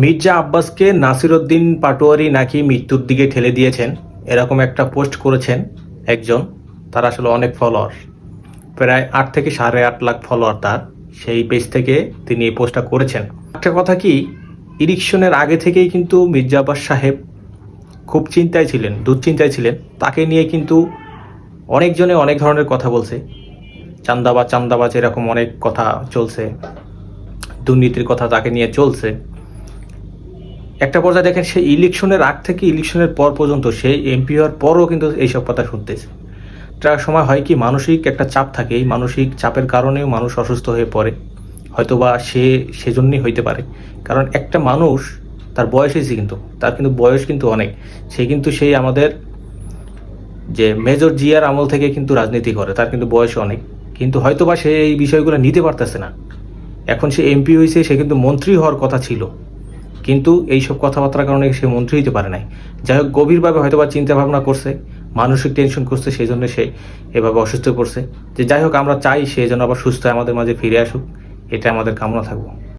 মির্জা আব্বাসকে নাসিরউদ্দিন পাটোয়ারি নাকি মৃত্যুর দিকে ঠেলে দিয়েছেন, এরকম একটা পোস্ট করেছেন একজন। তার আসলে অনেক ফলোয়ার, প্রায় 8 থেকে 8.5 লাখ ফলোয়ার তার। সেই পেজ থেকে তিনি এই পোস্টটা করেছেন। একটা কথা কি, ইলেকশনের আগে থেকেই কিন্তু মির্জা আব্বাস সাহেব খুব চিন্তায় ছিলেন, দুশ্চিন্তায় ছিলেন। তাকে নিয়ে কিন্তু অনেকজনে অনেক ধরনের কথা বলছে, চান্দাবাজ এরকম অনেক কথা চলছে, দুর্নীতির কথা তাকে নিয়ে চলছে। একটা পর্যায়ে দেখেন, সেই ইলেকশনের আগ থেকে ইলেকশনের পর পর্যন্ত, সেই এমপি হওয়ার পরও কিন্তু এইসব কথা শুনতেছে। একটা সময় হয় কি, মানসিক একটা চাপ থাকে, এই মানসিক চাপের কারণেও মানুষ অসুস্থ হয়ে পড়ে। হয়তোবা সেজন্যই হইতে পারে। কারণ একটা মানুষ, তার বয়স হয়েছে, কিন্তু তার কিন্তু বয়স কিন্তু অনেক। সেই আমাদের যে মেজর জিয়ার আমল থেকে কিন্তু রাজনীতি করে, তার কিন্তু বয়স অনেক। কিন্তু হয়তোবা সে এই বিষয়গুলো নিতে পারতেছে না। এখন সে এমপি হয়েছে, সে কিন্তু মন্ত্রী হওয়ার কথা ছিল, কিন্তু এইসব কথাবার্তার কারণে সে মন্ত্রী হইতে পারে নাই। যাই হোক, গভীরভাবে হয়তো বা চিন্তা ভাবনা করছে, মানসিক টেনশন করছে, সেই জন্য সে এভাবে অসুস্থ করছে। যে যাই হোক, আমরা চাই সে যেন আবার সুস্থ আমাদের মাঝে ফিরে আসুক, এটা আমাদের কামনা থাকবো।